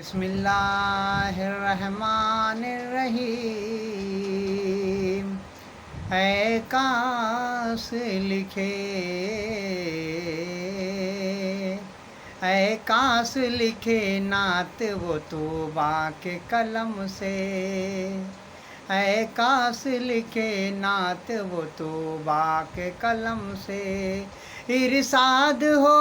बिस्मिल्लाहिर्रहमानिर्रहीम। ऐ काश लिखे, ऐ काश लिखे नात वो तौबा के कलम से। ऐ काश लिखे नात वो तौबा के कलम से। इरशाद हो,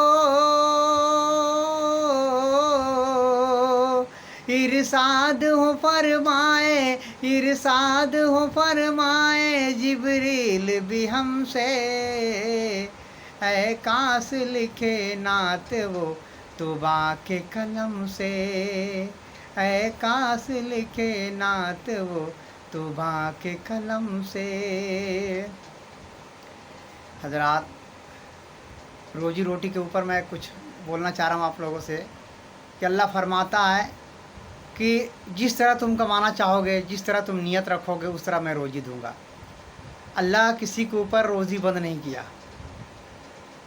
इरशाद हो फरमाए, इरशाद हो फरमाए जिब्रील भी हमसे। ऐ काश लिखे नात वो तौबा के कलम से। ऐ काश लिखे नात वो तौबा के कलम से। हजरात, रोजी रोटी के ऊपर मैं कुछ बोलना चाह रहा हूँ आप लोगों से कि अल्लाह फरमाता है कि जिस तरह तुम कमाना चाहोगे, जिस तरह तुम नियत रखोगे, उस तरह मैं रोज़ी दूंगा। अल्लाह किसी के ऊपर रोज़ी बंद नहीं किया।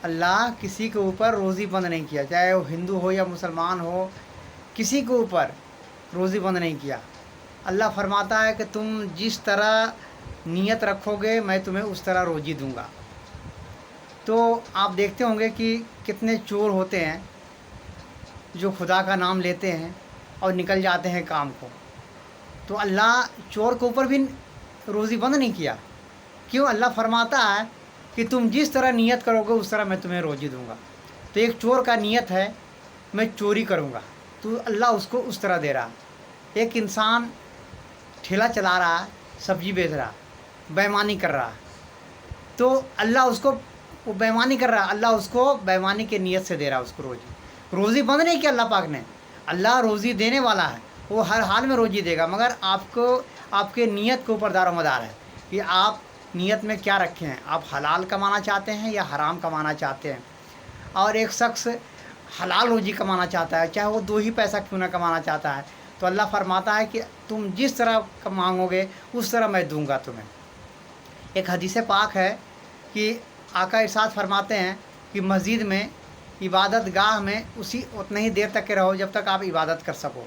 अल्लाह किसी के ऊपर रोज़ी बंद नहीं किया, चाहे वो हिंदू हो या मुसलमान हो, किसी के ऊपर रोज़ी बंद नहीं किया। अल्लाह फरमाता है कि तुम जिस तरह नियत रखोगे मैं तुम्हें उस तरह रोज़ी दूंगा। तो आप देखते होंगे कि कितने चोर होते हैं जो खुदा का नाम लेते हैं और निकल जाते हैं काम को। तो अल्लाह चोर के ऊपर भी रोज़ी बंद नहीं किया। क्यों? अल्लाह फरमाता है कि तुम जिस तरह नियत करोगे उस तरह मैं तुम्हें रोज़ी दूंगा। तो एक चोर का नियत है मैं चोरी करूंगा, तो अल्लाह उसको उस तरह दे रहा। एक इंसान ठेला चला रहा है, सब्जी बेच रहा, बेईमानी कर रहा, तो अल्लाह उसको, वो बेईमानी कर रहा, अल्लाह उसको बेईमानी के नियत से दे रहा उसको रोज़ी बंद नहीं किया अल्लाह पाक ने। अल्लाह रोज़ी देने वाला है, वो हर हाल में रोज़ी देगा, मगर आपको आपके नियत के ऊपर दारोमदार है कि आप नियत में क्या रखे हैं। आप हलाल कमाना चाहते हैं या हराम कमाना चाहते हैं। और एक शख्स हलाल रोज़ी कमाना चाहता है, चाहे वो 2 ही पैसा क्यों ना कमाना चाहता है, तो अल्लाह फरमाता है कि तुम जिस तरह मांगोगे उस तरह मैं दूंगा तुम्हें। एक हदीस पाक है कि आका इरशाद फरमाते हैं कि मस्जिद में, इबादत गाह में उसी उतना ही देर तक के रहो जब तक आप इबादत कर सको।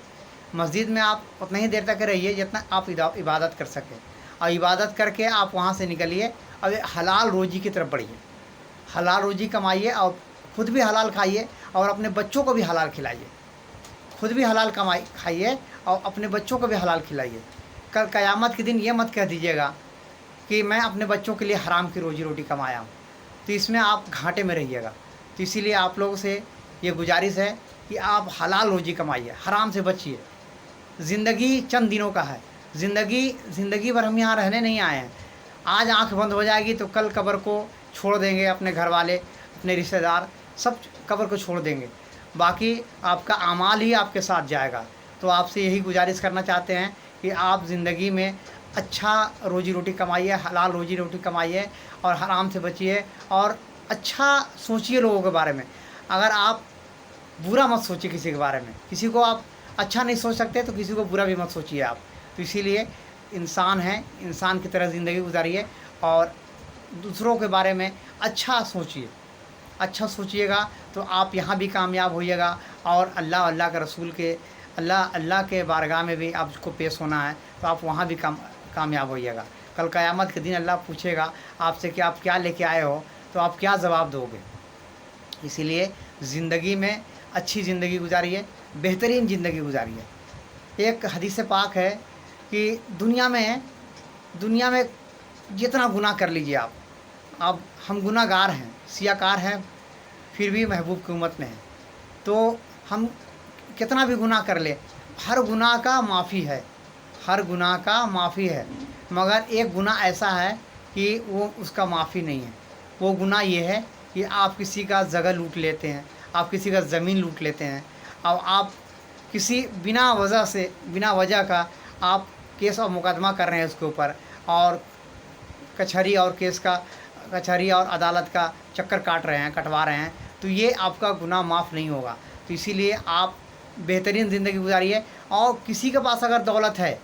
मस्जिद में आप उतना ही देर तक रहिए जितना आप इबादत कर सकें, और इबादत करके आप वहाँ से निकलिए और हलाल रोज़ी की तरफ बढ़िए। हलाल रोज़ी कमाइए और ख़ुद भी हलाल खाइए और अपने बच्चों को भी हलाल खिलाइए। खुद भी हलाल खाइए और अपने बच्चों को भी हलाल खिलाइए। कल क़यामत के दिन ये मत कह दीजिएगा कि मैं अपने बच्चों के लिए हराम की रोज़ी रोटी कमाया हूँ, तो इसमें आप घाटे में रहिएगा। तो इसीलिए आप लोगों से ये गुजारिश है कि आप हलाल रोज़ी कमाइए, हराम से बचिए। ज़िंदगी चंद दिनों का है, ज़िंदगी भर हम यहाँ रहने नहीं आए हैं। आज आँख बंद हो जाएगी तो कल कब्र को छोड़ देंगे, अपने घर वाले, अपने रिश्तेदार सब कब्र को छोड़ देंगे, बाकी आपका आमाल ही आपके साथ जाएगा। तो आपसे यही गुजारिश करना चाहते हैं कि आप ज़िंदगी में अच्छा रोज़ी रोटी कमाइए, हलाल रोज़ी रोटी कमाइए और हराम से बचिए, और अच्छा सोचिए लोगों के बारे में। अगर आप बुरा मत सोचिए किसी के बारे में, किसी को आप अच्छा नहीं सोच सकते तो किसी को बुरा भी मत सोचिए आप। तो इसीलिए इंसान है, इंसान की तरह ज़िंदगी गुजारिए और दूसरों के बारे में अच्छा सोचिए। अच्छा सोचिएगा तो आप यहाँ भी कामयाब होइएगा और अल्लाह के रसूल के, अल्लाह के बारगाह में भी आपको पेश होना है, तो आप वहाँ भी कामयाब होइएगा। कल क़यामत के दिन अल्लाह पूछेगा आपसे कि आप क्या लेके आए हो, तो आप क्या जवाब दोगे। इसीलिए ज़िंदगी में अच्छी ज़िंदगी गुजारिए, बेहतरीन ज़िंदगी गुजारिए। एक हदीस पाक है कि दुनिया में जितना गुनाह कर लीजिए आप, अब हम गुनाहगार हैं, सियाकार हैं, फिर भी महबूब की उम्मत में हैं, तो हम कितना भी गुनाह कर ले, हर गुनाह का माफ़ी है, हर गुनाह का माफ़ी है, मगर एक गुनाह ऐसा है कि वो उसका माफ़ी नहीं है। वो गुनाह ये है कि आप किसी का जगह लूट लेते हैं, आप किसी का ज़मीन लूट लेते हैं, और आप किसी बिना वजह का आप केस और मुकदमा कर रहे हैं उसके ऊपर, और कचहरी और अदालत का चक्कर कटवा रहे हैं, तो ये आपका गुनाह माफ़ नहीं होगा। तो इसीलिए आप बेहतरीन ज़िंदगी गुजारिए। और किसी के पास अगर दौलत है,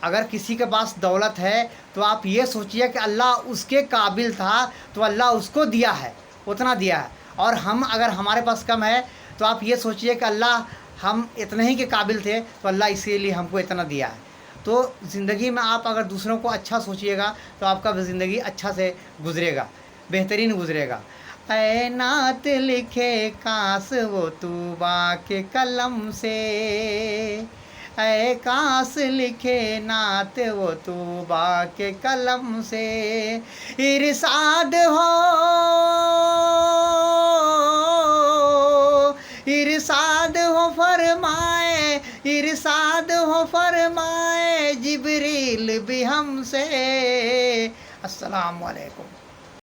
अगर किसी के पास दौलत है तो आप ये सोचिए कि अल्लाह उसके काबिल था तो अल्लाह उसको दिया है, उतना दिया है, और हम अगर हमारे पास कम है तो आप ये सोचिए कि अल्लाह ہم اتنے ہی کے قابل تھے تو اللہ اسی لیے ہم کو اتنا دیا ہے. تو زندگی میں آپ اگر دوسروں کو اچھا سوچیے گا تو آپ کا زندگی اچھا سے گزرے گا، بہترین گزرے گا. اے نعت لکھے کاس وہ طوبا کے قلم سے، اے کاس لکھے نعت وہ طوبا کے قلم سے، ارشاد ہو ارشاد ہو فرمائے، ارشاد ہو فرمائے جبریل بھی ہم سے. السلام علیکم.